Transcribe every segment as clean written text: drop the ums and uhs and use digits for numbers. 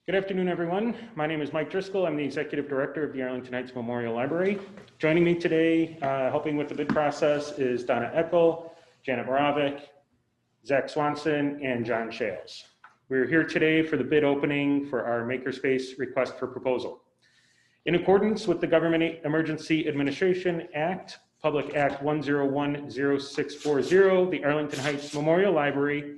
Good afternoon, everyone. My name is Mike Driscoll. I'm the Executive Director of the Arlington Heights Memorial Library. Joining me today, helping with the bid process, is Donna Eckel, Janet Moravik, Zach Swanson, and John Shales. We're here today for the bid opening for our Makerspace request for proposal. In accordance with the Government Emergency Administration Act, Public Act 1010640, the Arlington Heights Memorial Library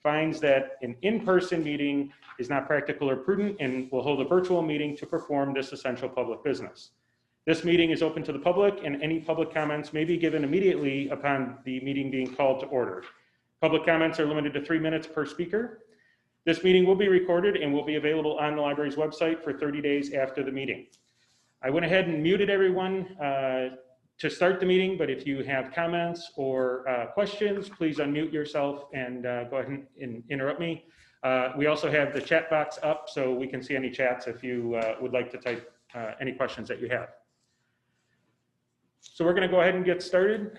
finds that an in-person meeting is not practical or prudent and will hold a virtual meeting to perform this essential public business. This meeting is open to the public, and any public comments may be given immediately upon the meeting being called to order. Public comments are limited to 3 minutes per speaker. This meeting will be recorded and will be available on the library's website for 30 days after the meeting. I went ahead and muted everyone to start the meeting, but if you have comments or questions, please unmute yourself and go ahead and interrupt me. We also have the chat box up so we can see any chats if you would like to type any questions that you have. So we're going to go ahead and get started.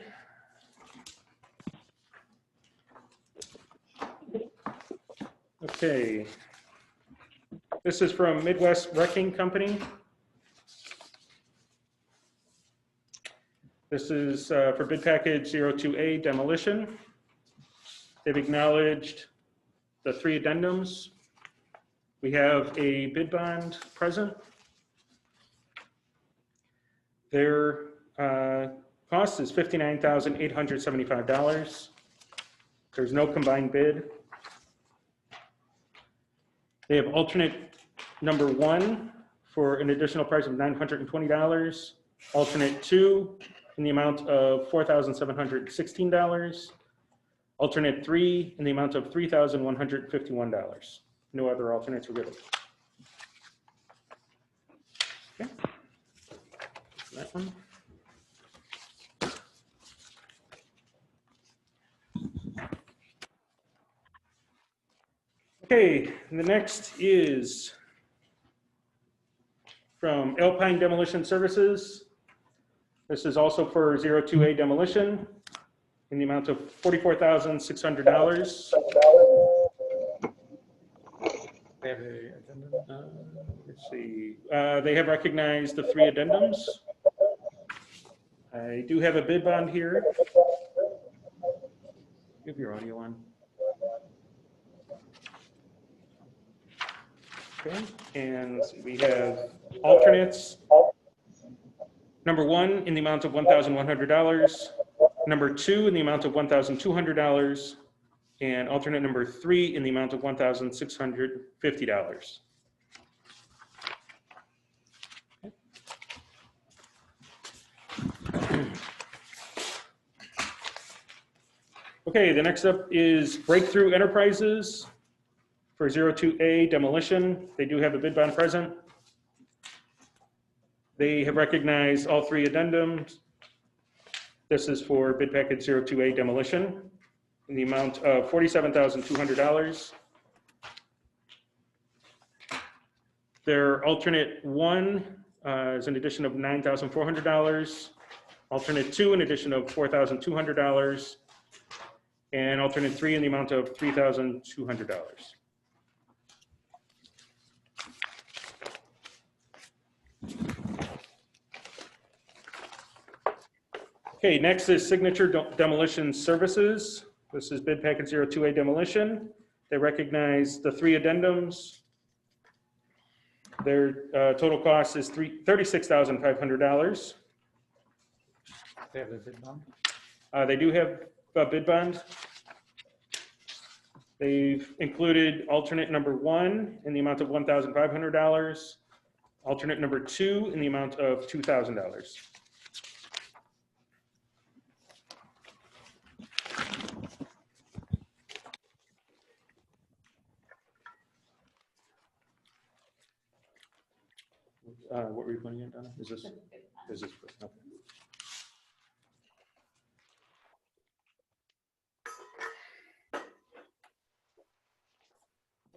Okay. This is from Midwest Wrecking Company. This is for bid package 02A Demolition. They've acknowledged the 3 addendums. We have a bid bond present. Their cost is $59,875. There's no combined bid. They have alternate number 1 for an additional price of $920. Alternate 2 in the amount of $4,716. Alternate 3 in the amount of $3,151. No other alternates were given. Okay. That one. Okay, the next is from Alpine Demolition Services. This is also for 02A Demolition in the amount of $44,600. Let's see. They have recognized the 3 addendums. I do have a bid bond here. Give your audio on. Okay, and we have alternates. Number 1 in the amount of $1,100. Number 2 in the amount of $1,200. And alternate number 3 in the amount of $1,650. Okay, the next up is Breakthrough Enterprises for 02A Demolition. They do have a bid bond present. They have recognized all 3 addendums. This is for bid package 02A Demolition in the amount of $47,200. Their alternate 1 is an addition of $9,400. Alternate 2, an addition of $4,200. And alternate 3 in the amount of $3,200. Okay, next is Signature Demolition Services. This is bid package 02A Demolition. They recognize the 3 addendums. Their total cost is $36,500. They have a bid bond? They do have a bid bond. They've included alternate number 1 in the amount of $1,500. Alternate number 2 in the amount of $2,000. What were you putting in, Donna? Is this okay.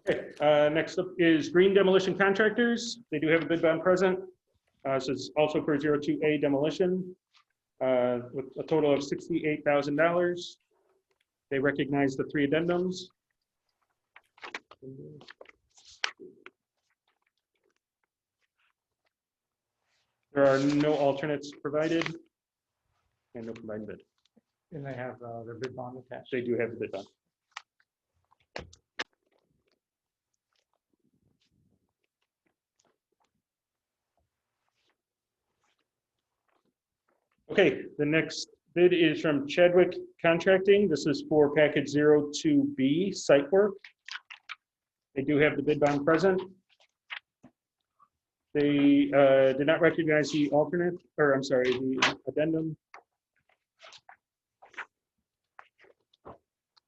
Okay, next up is Green Demolition Contractors. They do have a bid bond present. This is also for 02A Demolition with a total of $68,000. They recognize the 3 addendums. There are no alternates provided and no combined bid. And they have their bid bond attached. They do have the bid bond. Okay, the next bid is from Chadwick Contracting. This is for package 02B site work. They do have the bid bond present. They did not recognize the alternate, or I'm sorry, the addendum.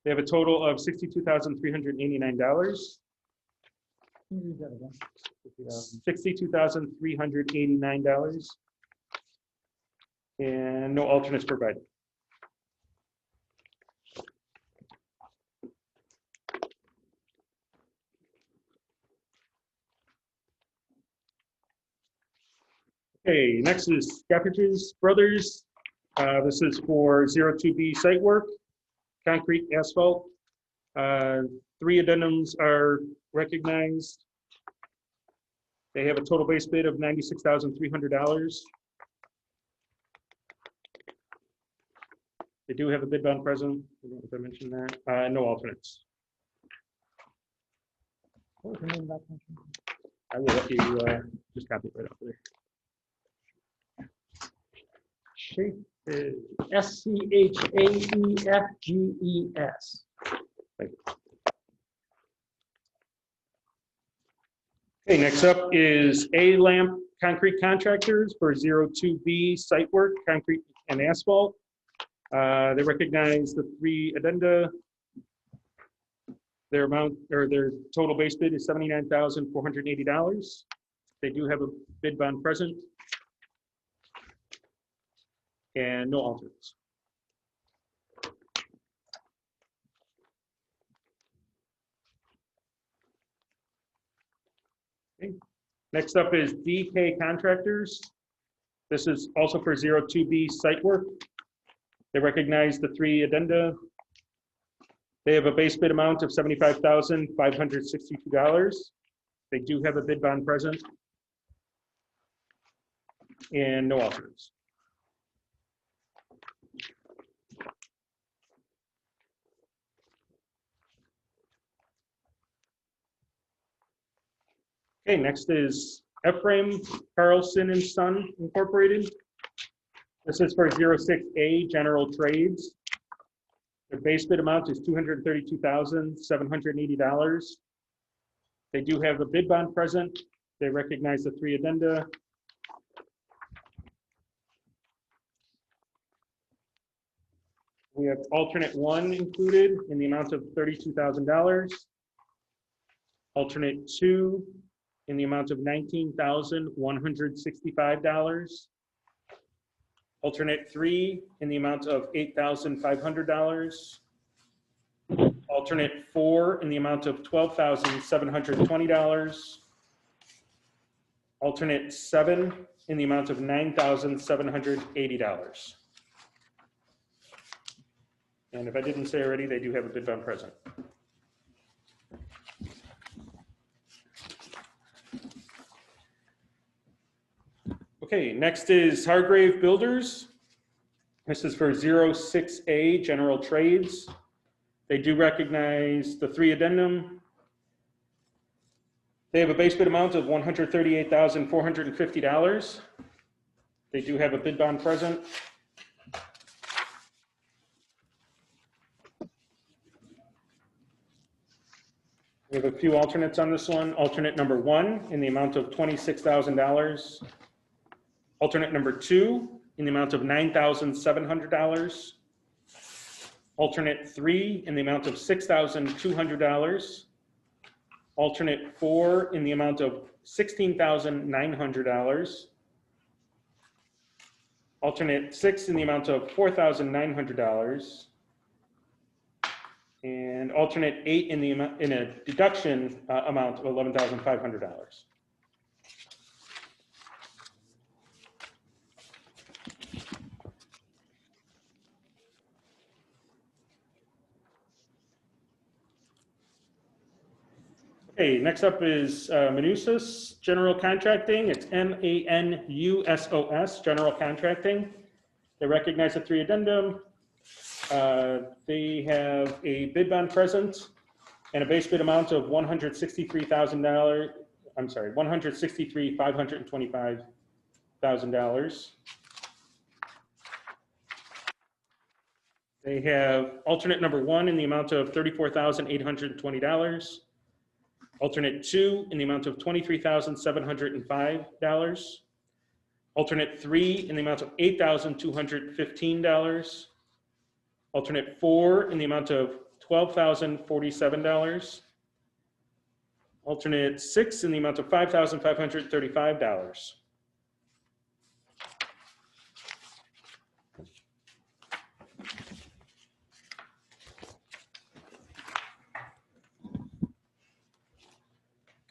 They have a total of $62,389. Can you read that again? $62,389. And no alternates provided. Okay, next is Scrappages Brothers. This is for 02B site work, concrete, asphalt. 3 addendums are recognized. They have a total base bid of $96,300. They do have a bid bond present. I don't know if I mentioned that. No alternates. What was the name of that company? I will let you just copy it right off there. SCHAEFGES. Thank you. Okay, next up is A-Lamp Concrete Contractors for 02B site work, concrete and asphalt. They recognize the 3 addenda. Their amount or their total base bid is $79,480. They do have a bid bond present and no alternates. Okay. Next up is DK Contractors. This is also for 02B site work. They recognize the 3 addenda. They have a base bid amount of $75,562. They do have a bid bond present and no alternates. Okay, next is Ephraim, Carlson and Son Incorporated. This is for 06A general trades. The base bid amount is $232,780. They do have a bid bond present. They recognize the 3 addenda. We have alternate 1 included in the amount of $32,000. Alternate 2 in the amount of $19,165. Alternate 3 in the amount of $8,500. Alternate 4 in the amount of $12,720. Alternate 7 in the amount of $9,780. And if I didn't say already, they do have a bid bond present. Okay, next is Hargrave Builders. This is for 06A general trades. They do recognize the 3 addendum. They have a base bid amount of $138,450. They do have a bid bond present. We have a few alternates on this one. Alternate number 1 in the amount of $26,000. Alternate number 2 in the amount of $9,700. Alternate 3 in the amount of $6,200. Alternate 4 in the amount of $16,900. Alternate 6 in the amount of $4,900. And alternate 8 in the amount in a deduction amount of $11,500. Okay, next up is Manusos General Contracting. It's MANUSOS General Contracting. They recognize the 3 addendum. They have a bid bond present and a base bid amount of $163,000. I'm sorry, $163,525,000. They have alternate number 1 in the amount of $34,820. Alternate 2 in the amount of $23,705. Alternate 3 in the amount of $8,215. Alternate 4 in the amount of $12,047. Alternate 6 in the amount of $5,535.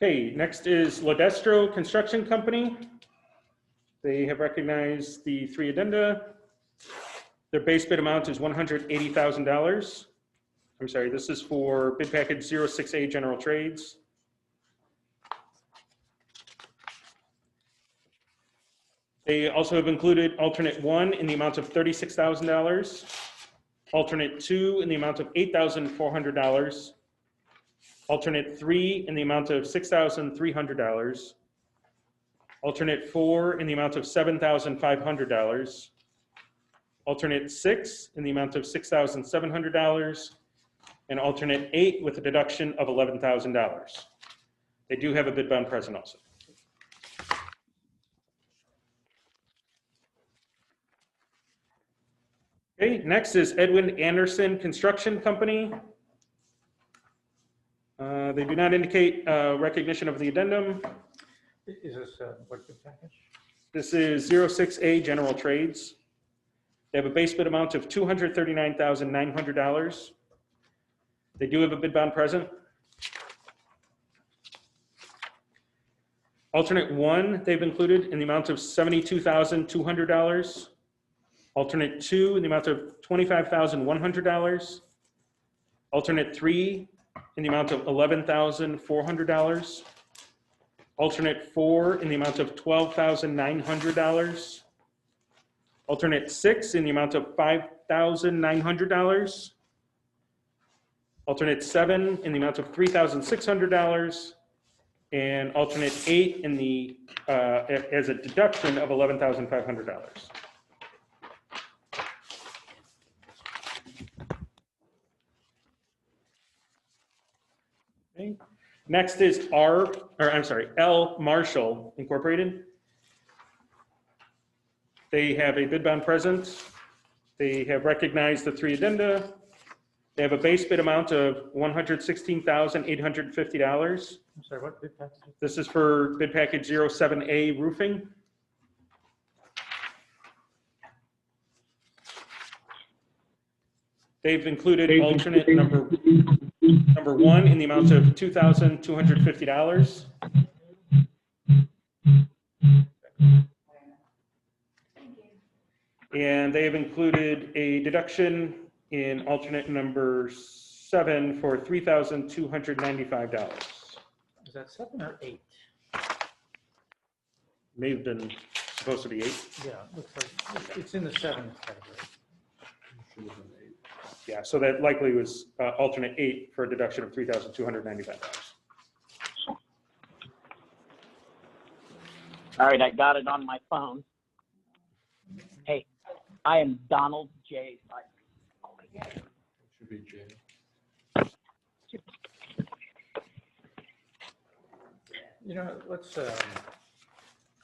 Okay, next is Lodestro Construction Company. They have recognized the 3 addenda. Their base bid amount is $180,000. I'm sorry, this is for bid package 06A General Trades. They also have included alternate 1 in the amount of $36,000, alternate 2 in the amount of $8,400, alternate 3 in the amount of $6,300, alternate 4 in the amount of $7,500, alternate 6 in the amount of $6,700, and alternate 8 with a deduction of $11,000. They do have a bid bond present also. Okay, next is Edwin Anderson Construction Company. They do not indicate recognition of the addendum. Is this what bid package? This is 06A General Trades. They have a base bid amount of $239,900. They do have a bid bond present. Alternate 1 they've included in the amount of $72,200. Alternate 2 in the amount of $25,100. Alternate 3 in the amount of $11,400. Alternate 4 in the amount of $12,900. Alternate 6 in the amount of $5,900. Alternate 7 in the amount of $3,600. And alternate 8 in the as a deduction of $11,500. Okay. Next is L Marshall Incorporated. They have a bid bond present. They have recognized the 3 addenda. They have a base bid amount of $116,850. I'm sorry, what bid package? This is for bid package 07A roofing. They've included alternate number 1 in the amount of $2,250. And they have included a deduction in alternate number 7 for $3,295. Is that 7 or 8? May have been supposed to be 8. Yeah, looks like it's in the 7 category. Yeah, so that likely was alternate 8 for a deduction of $3,295. All right, I got it on my phone. Hey, I am Donald J. Should be J. You know, let's,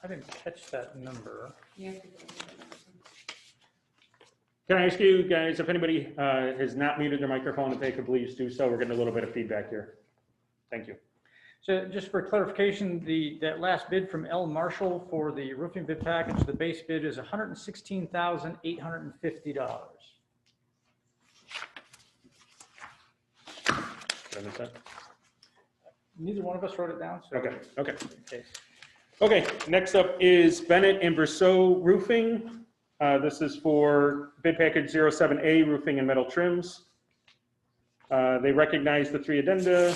I didn't catch that number. Can I ask you guys, if anybody has not muted their microphone, if they could please do so? We're getting a little bit of feedback here. Thank you. So just for clarification, that last bid from L Marshall for the roofing bid package, the base bid is $116,850. Did I miss that? Neither one of us wrote it down. So Okay, okay. Okay. Okay, next up is Bennett and Verso Roofing. This is for bid package 07A roofing and metal trims. They recognize the 3 addenda.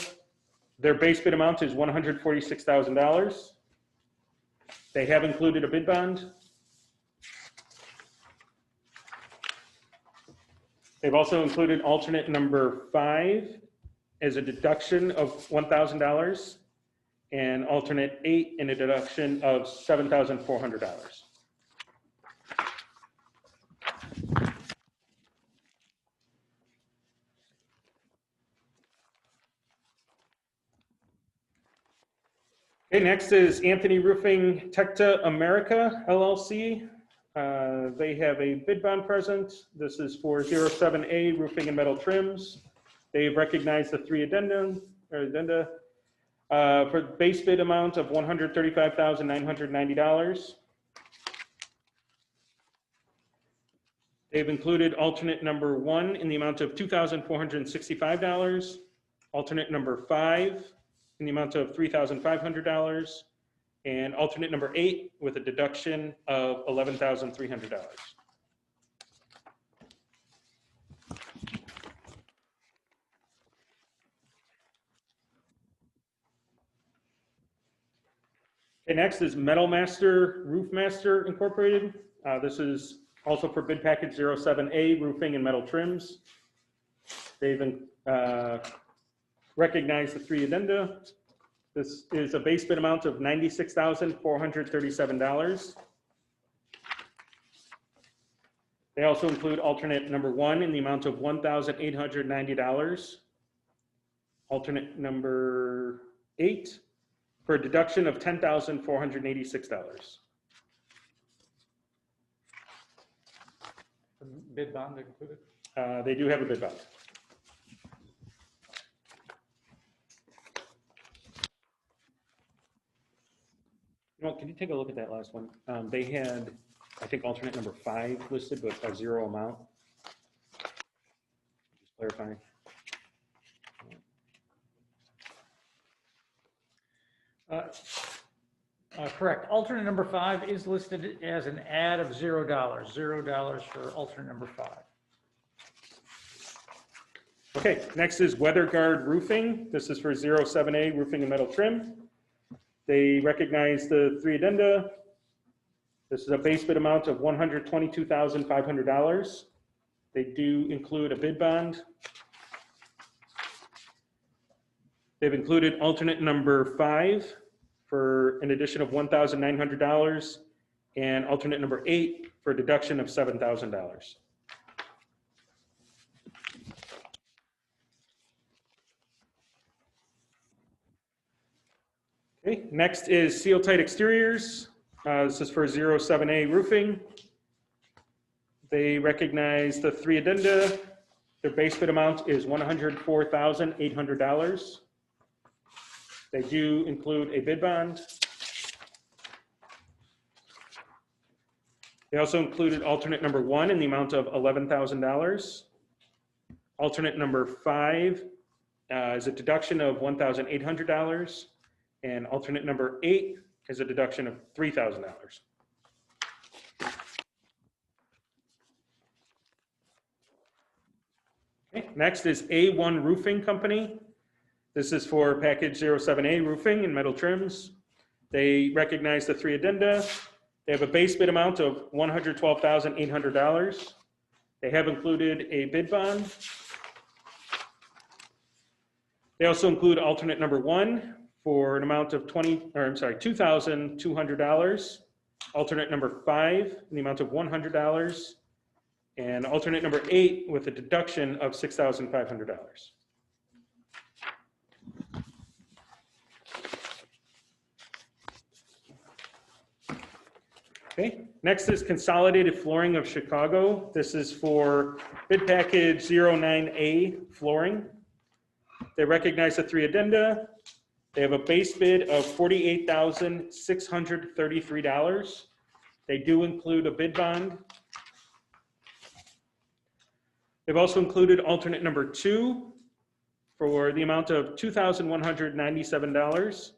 Their base bid amount is $146,000. They have included a bid bond. They've also included alternate number 5 as a deduction of $1,000 and alternate 8 in a deduction of $7,400. Okay, next is Anthony Roofing Tecta America LLC. They have a bid bond present. This is for 07A roofing and metal trims. They've recognized the 3 addenda for the base bid amount of $135,990. They've included alternate number 1 in the amount of $2,465, alternate number 5 in the amount of $3,500, and alternate number 8 with a deduction of $11,300. Okay, next is Metal Master Roof Master Incorporated. This is also for bid package 07A roofing and metal trims. They've recognized the 3 addenda. This is a base bid amount of $96,437. They also include alternate number 1 in the amount of $1,890. Alternate number 8 for a deduction of $10,486. Bid bond included? They do have a bid bond. Well, can you take a look at that last one? They had, I think, alternate number 5 listed, but a 0 amount. Just clarifying. Correct. Alternate number 5 is listed as an add of $0. $0 for alternate number 5. Okay, next is WeatherGuard Roofing. This is for 07A roofing and metal trim. They recognize the 3 addenda. This is a base bid amount of $122,500. They do include a bid bond. They've included alternate number 5 for an addition of $1,900 and alternate number 8 for a deduction of $7,000. Okay, next is Seal Tight Exteriors. This is for 07A roofing. They recognize the 3 addenda. Their base bid amount is $104,800. They do include a bid bond. They also included alternate number 1 in the amount of $11,000. Alternate number 5 is a deduction of $1,800. And alternate number 8 is a deduction of $3,000. Okay, next is A1 Roofing Company. This is for package 07A roofing and metal trims. They recognize the 3 addenda. They have a base bid amount of $112,800. They have included a bid bond. They also include alternate number 1 for an amount of $2,200. Alternate number 5 in the amount of $100. And alternate number 8 with a deduction of $6,500. Okay, next is Consolidated Flooring of Chicago. This is for bid package 09A flooring. They recognize the 3 addenda. They have a base bid of $48,633. They do include a bid bond. They've also included alternate number 2 for the amount of $2,197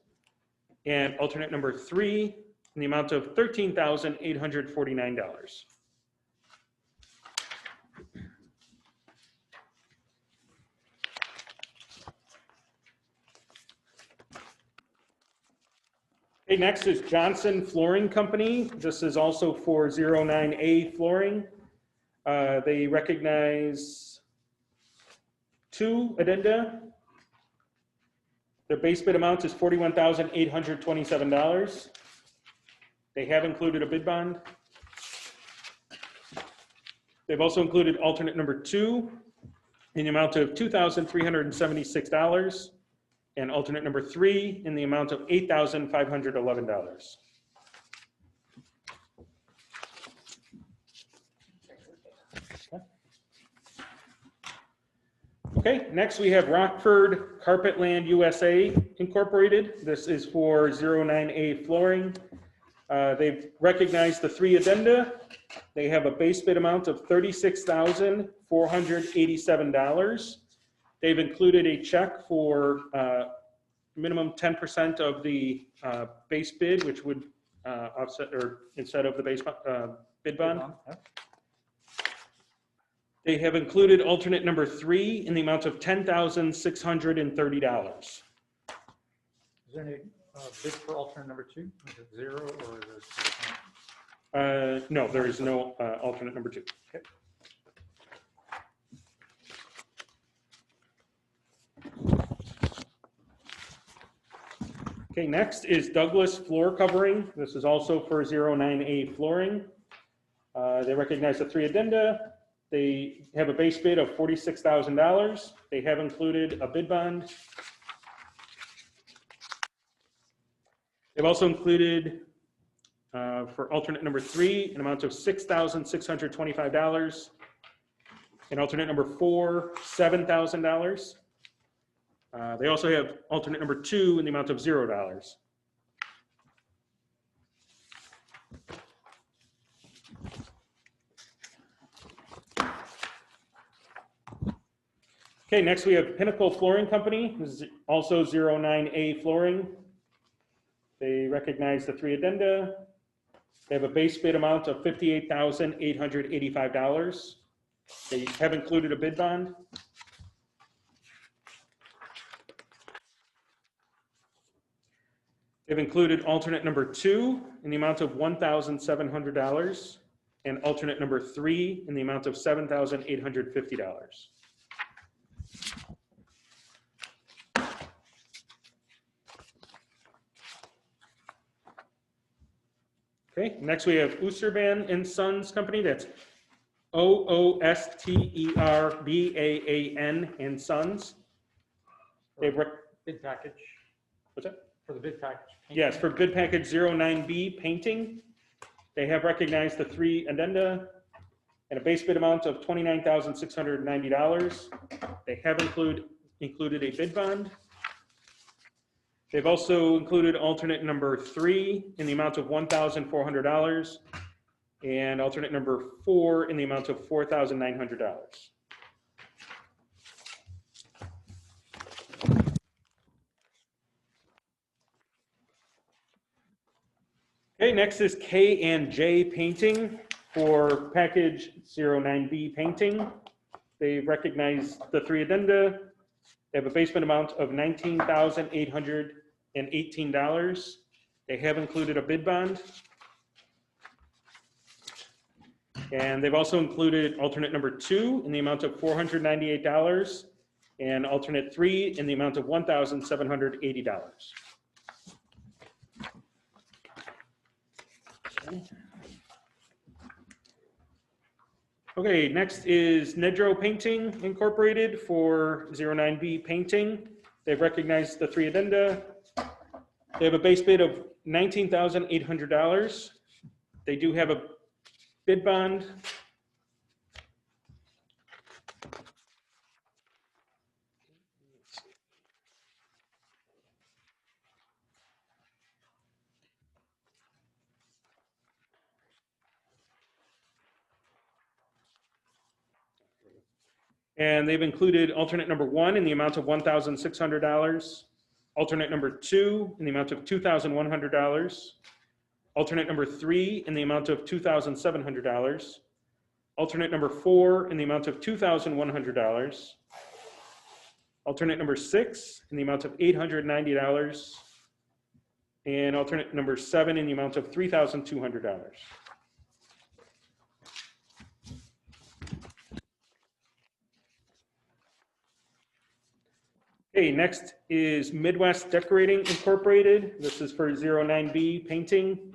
and alternate number 3 in the amount of $13,849. Okay, next is Johnson Flooring Company. This is also for 09A flooring. They recognize 2 addenda. Their base bid amount is $41,827. They have included a bid bond. They've also included alternate number 2 in the amount of $2,376 and alternate number 3 in the amount of $8,511. Okay, next we have Rockford Carpetland USA Incorporated. This is for 09A flooring. They've recognized the 3 addenda. They have a base bid amount of $36,487. They've included a check for minimum 10% of the base bid, which would offset or instead of the base bid bond. They have included alternate number 3 in the amount of $10,630. Is there any bid for alternate number 2? Is it 0 or is it? No, there is no alternate number 2. Okay. Okay, next is Douglas Floor Covering. This is also for 09A flooring. They recognize the 3 addenda. They have a base bid of $46,000. They have included a bid bond. They've also included for alternate number 3 an amount of $6,625 and alternate number 4 $7,000. They also have alternate number 2 in the amount of $0. Okay, next we have Pinnacle Flooring Company. This is also 09A flooring. They recognize the 3 addenda. They have a base bid amount of $58,885. They have included a bid bond. They've included alternate number 2 in the amount of $1,700 and alternate number 3 in the amount of $7,850. Okay, next we have Oosterban and Sons Company. That's OOSTERBAAN and Sons. They've Bid package. What's that? For the bid package. Yes, for bid package 09B painting. They have recognized the 3 addenda and a base bid amount of $29,690. They have included a bid bond. They've also included alternate number 3 in the amount of $1,400 and alternate number 4 in the amount of $4,900. Okay, next is K&J Painting for package 09B painting. They recognize the 3 addenda. They have a base bid amount of $19,818. They have included a bid bond. And they've also included alternate number 2 in the amount of $498 and alternate 3 in the amount of $1,780. Okay, next is Nedro Painting Incorporated for 09B painting. They've recognized the 3 addenda. They have a base bid of $19,800. They do have a bid bond. And they've included alternate number 1 in the amount of $1,600, alternate number 2 in the amount of $2,100, alternate number 3 in the amount of $2,700, alternate number 4 in the amount of $2,100, alternate number 6 in the amount of $890, and alternate number 7 in the amount of $3,200. Okay, next is Midwest Decorating Incorporated. This is for 09B painting.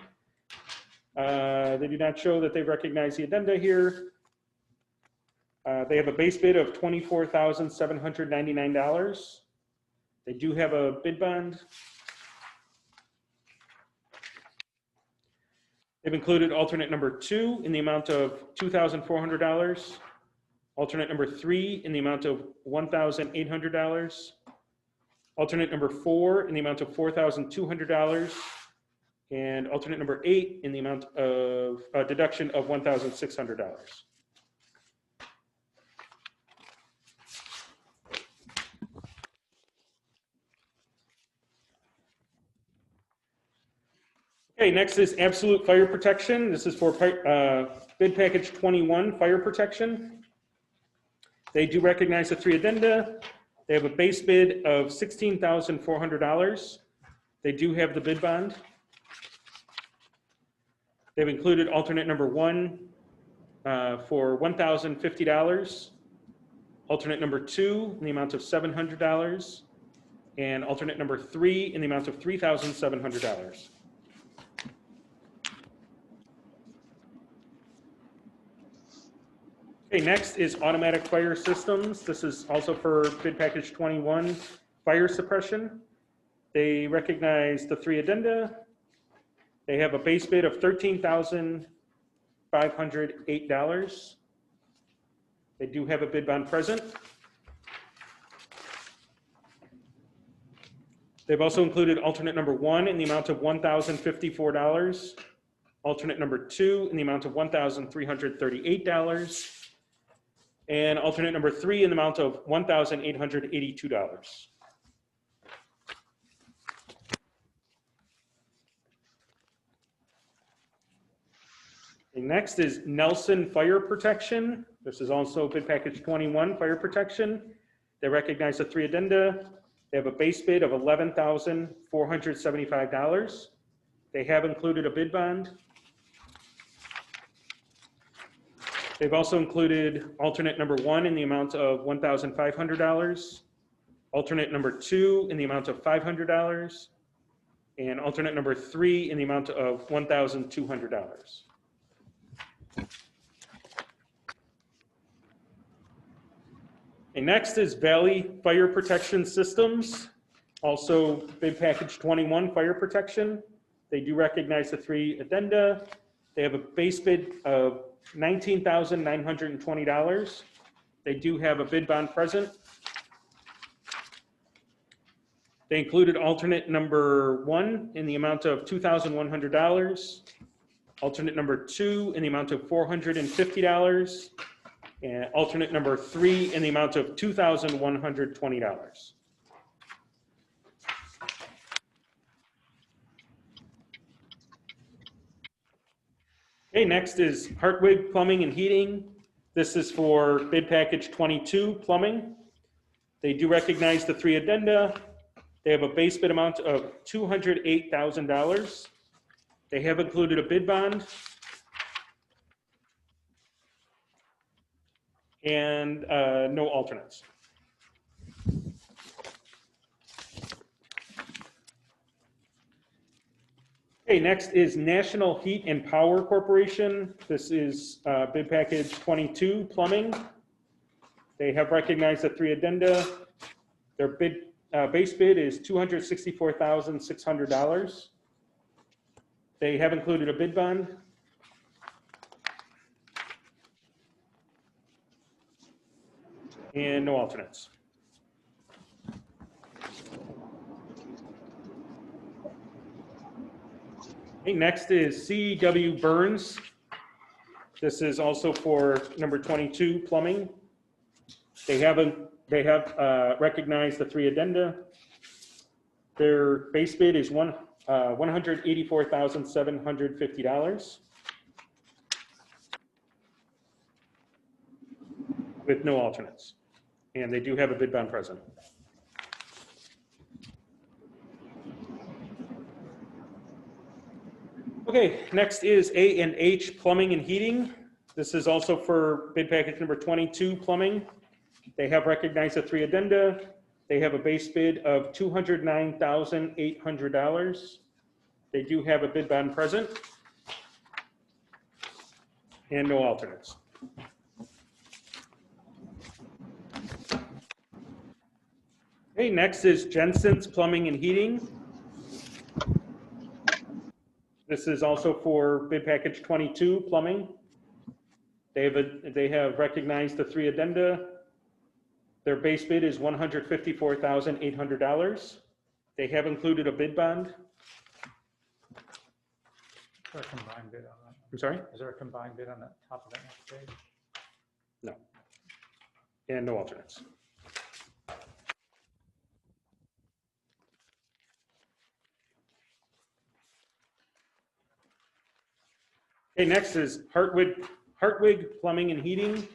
They do not show that they've recognized the addenda here. They have a base bid of $24,799. They do have a bid bond. They've included alternate number 2 in the amount of $2,400. Alternate number 3 in the amount of $1,800. Alternate number 4 in the amount of $4,200. And alternate number 8 in the amount of a deduction of $1,600. Okay, next is Absolute Fire Protection. This is for bid package 21, fire protection. They do recognize the 3 addenda. They have a base bid of $16,400. They do have the bid bond. They've included alternate number 1 for $1,050. Alternate number 2 in the amount of $700. And alternate number 3 in the amount of $3,700. Okay, next is Automatic Fire Systems. This is also for bid package 21, fire suppression. They recognize the 3 addenda. They have a base bid of $13,508. They do have a bid bond present. They've also included alternate number 1 in the amount of $1,054. Alternate number 2 in the amount of $1,338. And alternate number 3 in the amount of $1,882. And next is Nelson Fire Protection. This is also bid package 21, fire protection. They recognize the 3 addenda. They have a base bid of $11,475. They have included a bid bond. They've also included alternate number 1 in the amount of $1,500, alternate number 2 in the amount of $500, and alternate number 3 in the amount of $1,200. And next is Valley Fire Protection Systems, also bid package 21, fire protection. They do recognize the 3 addenda. They have a base bid of $19,920. They do have a bid bond present. They included alternate number 1 in the amount of $2,100, alternate number 2 in the amount of $450, and alternate number 3 in the amount of $2,120. Okay, next is Heartwood Plumbing and Heating. This is for bid package 22, plumbing. They do recognize the 3 addenda. They have a base bid amount of $208,000. They have included a bid bond and no alternates. Okay, next is National Heat and Power Corporation. This is bid package 22, plumbing. They have recognized the 3 addenda. Their bid base bid is $264,600. They have included a bid bond. And no alternates. Okay, next is C.W. Burns. This is also for number 22, plumbing. They have recognized the 3 addenda. Their base bid is $184,750 with no alternates. And they do have a bid bond present. Okay, next is A&H Plumbing and Heating. This is also for bid package number 22, plumbing. They have recognized the 3 addenda. They have a base bid of $209,800. They do have a bid bond present and no alternates. Okay, next is Jensen's Plumbing and Heating. This is also for bid package 22, plumbing. They have recognized the 3 addenda. Their base bid is $154,800. They have included a bid bond. Is there a combined bid on that? I'm sorry? Is there a combined bid on the top of that next page? No. And no alternates. Okay, next is Heartwood Plumbing and Heating.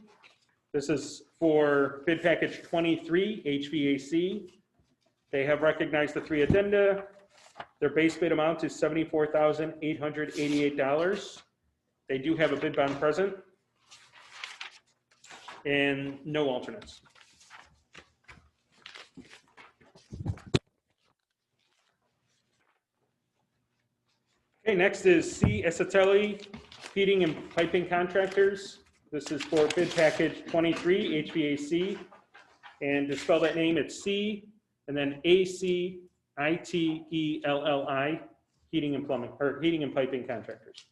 This is for bid package 23, HVAC. They have recognized the 3 addenda. Their base bid amount is $74,888. They do have a bid bond present and no alternates. Okay, next is C. Esatelli Heating and Piping Contractors. This is for bid package 23, HVAC. And to spell that name, it's C and then ACITELLI, Heating and Plumbing, or Heating and Piping Contractors.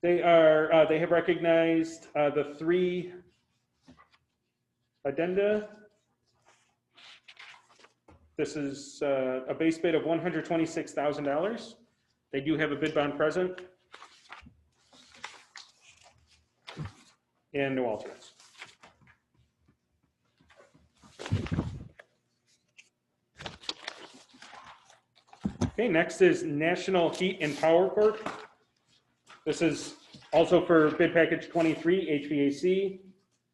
They have recognized the 3 addenda. This is a base bid of $126,000. They do have a bid bond present and no alternates. Okay, next is National Heat and Power Corp. This is also for bid package 23, HVAC.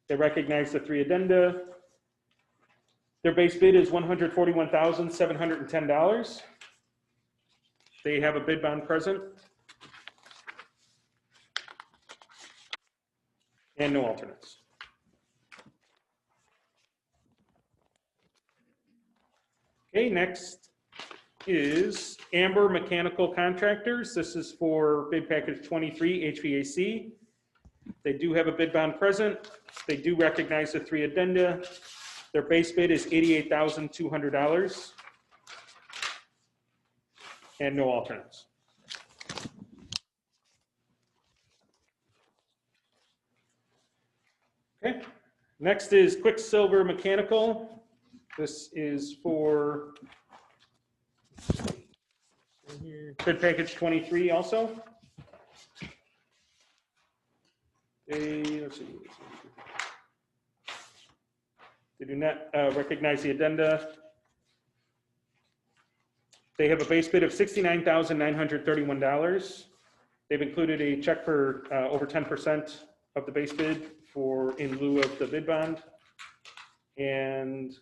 They recognize the 3 addenda. Their base bid is $141,710. They have a bid bond present and no alternates. Okay, next is Amber Mechanical Contractors. This is for bid package 23, HVAC. They do have a bid bond present. They do recognize the 3 addenda. Their base bid is $88,200 and no alternates. Okay, next is Quicksilver Mechanical. This is for bid package 23 also. Let's see. They do not recognize the addenda. They have a base bid of $69,931. They've included a check for over 10% of the base bid for in lieu of the bid bond. And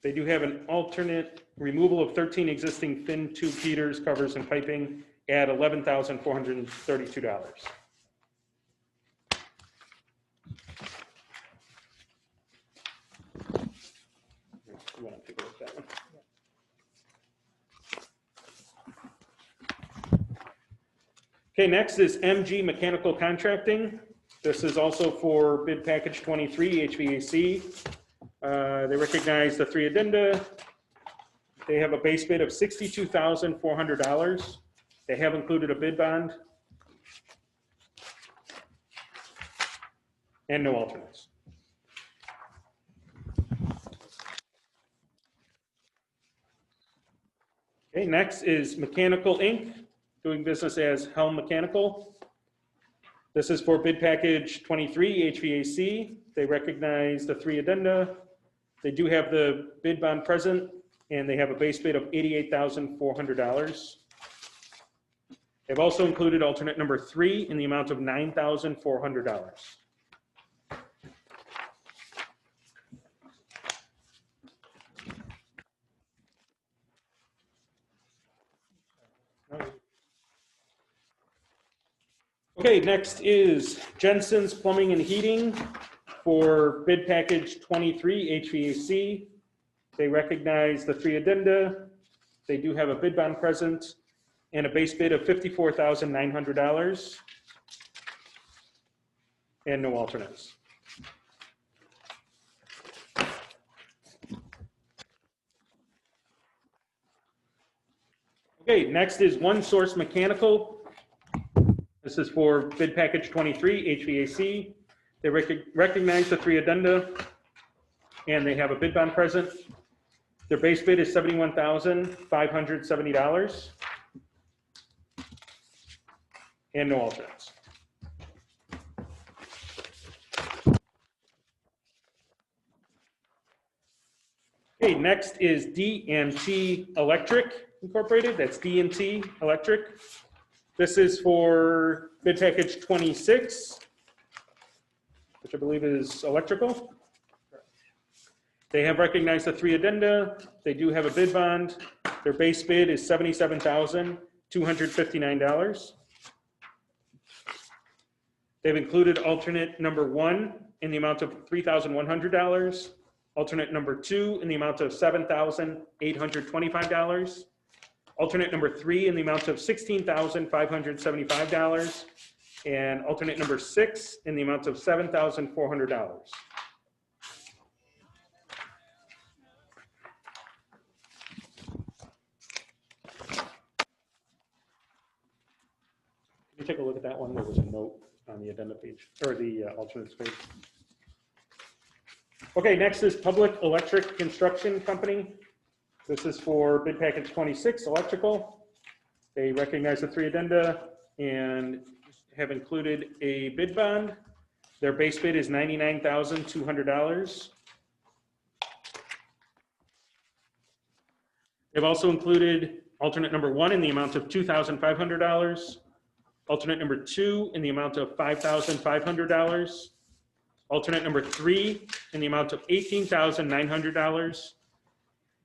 they do have an alternate removal of 13 existing thin tube heaters, covers, and piping at $11,432. You want to take a look at that one. Okay, next is MG Mechanical Contracting. This is also for bid package 23, HVAC. They recognize the 3 addenda. They have a base bid of $62,400. They have included a bid bond and no alternates. Okay, next is Mechanical Inc., doing business as Helm Mechanical. This is for bid package 23, HVAC. They recognize the 3 addenda. They do have the bid bond present, and they have a base bid of $88,400. They've also included alternate number 3 in the amount of $9,400. Okay, next is Jensen's Plumbing and Heating for bid package 23 HVAC. They recognize the 3 addenda. They do have a bid bond present and a base bid of $54,900 and no alternates. Okay, next is One Source Mechanical. This is for bid package 23 HVAC. They recognize the 3 addenda and they have a bid bond present. Their base bid is $71,570 and no alternates. Okay, next is Dmt Electric Incorporated. That's Dmt Electric. This is for bid package 26, which I believe is electrical. They have recognized the 3 addenda. They do have a bid bond. Their base bid is $77,259. They've included alternate number 1 in the amount of $3,100, alternate number 2 in the amount of $7,825, alternate number 3 in the amount of $16,575, and alternate number 6 in the amount of $7,400. Can you take a look at that one? There was a note on the addenda page, or the alternates page. Okay, next is Public Electric Construction Company. This is for bid package 26, electrical. They recognize the 3 addenda and have included a bid bond. Their base bid is $99,200. They've also included alternate number 1 in the amount of $2,500, alternate number 2 in the amount of $5,500, alternate number 3 in the amount of $18,900,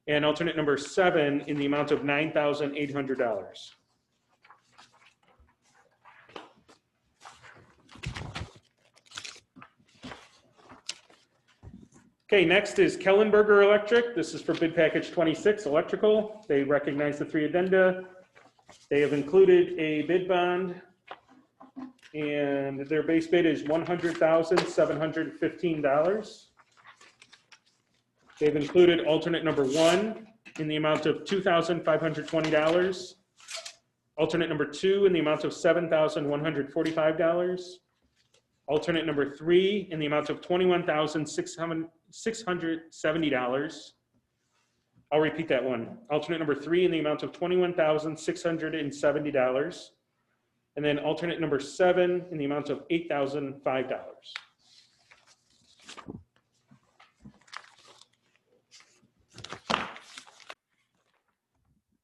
and alternate number 7 in the amount of $9,800. Okay, next is Kellenberger Electric. This is for bid package 26, electrical. They recognize the 3 addenda. They have included a bid bond, and their base bid is $100,715. They've included alternate number 1 in the amount of $2,520, alternate number 2 in the amount of $7,145, alternate number 3 in the amount of $21,670. I'll repeat that one. Alternate number 3 in the amount of $21,670. And then alternate number 7 in the amount of $8,005.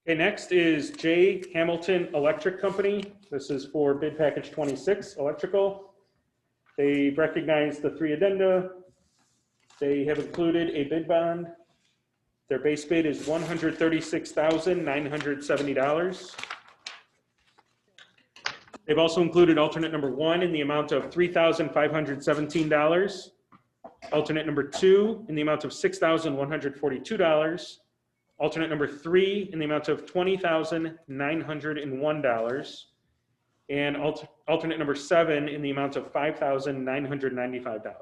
Okay, next is J. Hamilton Electric Company. This is for bid package 26, electrical. They recognize the 3 addenda. They have included a bid bond. Their base bid is $136,970. They've also included alternate number 1 in the amount of $3,517, alternate number 2 in the amount of $6,142, alternate number 3 in the amount of $20,901, and alternate number 7 in the amount of $5,995.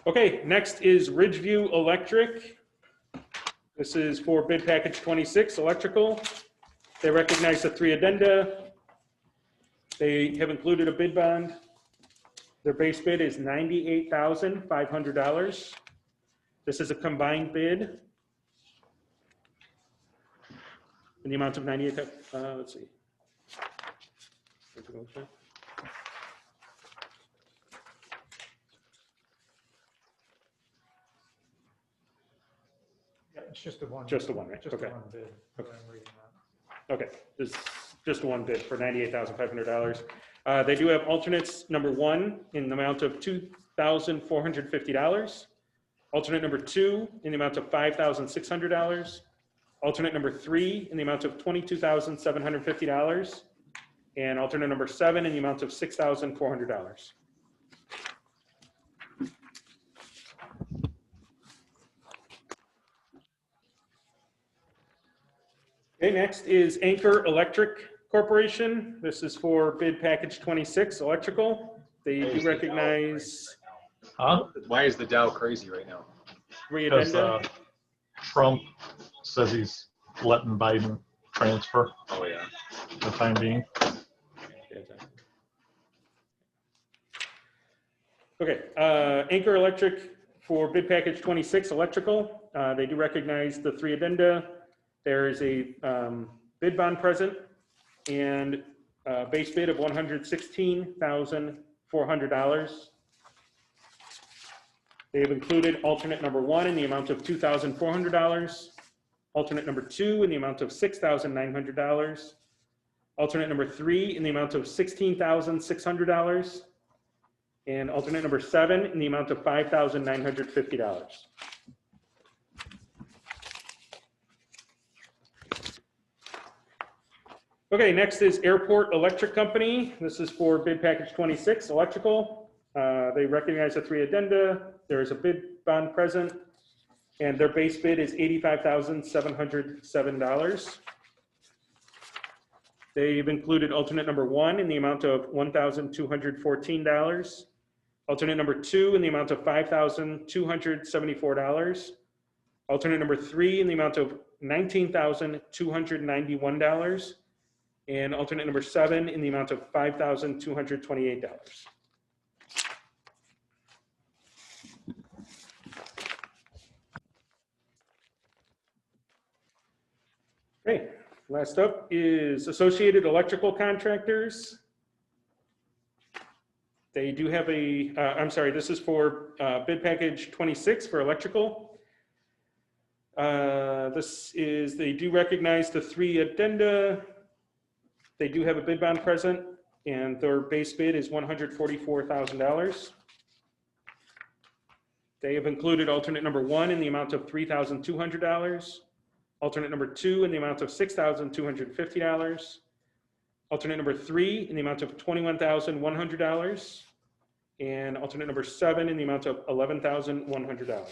Okay, next is Ridgeview Electric. This is for bid package 26, electrical. They recognize the 3 addenda. They have included a bid bond. Their base bid is $98,500. This is a combined bid in the amount of $98,000. Let's see. It's just the one. Just the one, right? Just Okay. the one bid. Okay. I'm reading that. Okay, this is just one bid for $98,500. They do have alternates number 1 in the amount of $2,450, alternate number 2 in the amount of $5,600, Alternate number 3 in the amount of $22,750. And alternate number 7 in the amount of $6,400. Okay, next is Anchor Electric Corporation. This is for bid package 26, electrical. They do recognize Huh? Why is the Dow crazy right now? three Because addenda. Trump says he's letting Biden transfer Oh, yeah. for the time being. Okay, Anchor Electric for bid package 26, electrical. They do recognize the three addenda. There is a bid bond present and base bid of $116,400. They have included alternate number 1 in the amount of $2,400, alternate number 2 in the amount of $6,900, alternate number 3 in the amount of $16,600, and alternate number 7 in the amount of $5,950. Okay, next is Airport Electric Company. This is for bid package 26, electrical. They recognize the three addenda. There is a bid bond present, and their base bid is $85,707. They've included alternate number 1 in the amount of $1,214, alternate number 2 in the amount of $5,274, alternate number 3 in the amount of $19,291, and alternate number 7 in the amount of $5,228. Okay, last up is Associated Electrical Contractors. They do have a, I'm sorry, this is for bid package 26 for electrical. This is, they do recognize the three addenda. They do have a bid bond present, and their base bid is $144,000. They have included alternate number 1 in the amount of $3,200, alternate number 2 in the amount of $6,250, alternate number 3 in the amount of $21,100, and alternate number 7 in the amount of $11,100.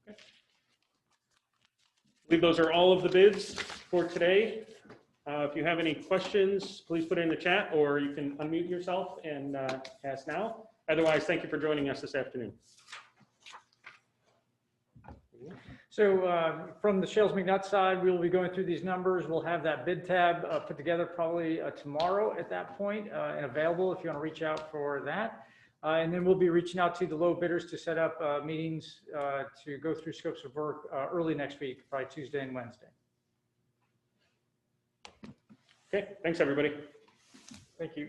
I believe those are all of the bids for today. If you have any questions, please put it in the chat, or you can unmute yourself and ask now. Otherwise, thank you for joining us this afternoon. So from the Shales McNutt side, we will be going through these numbers. We'll have that bid tab put together probably tomorrow at that point, and available if you want to reach out for that. And then we'll be reaching out to the low bidders to set up meetings to go through scopes of work early next week, probably Tuesday and Wednesday. Okay, thanks everybody. Thank you.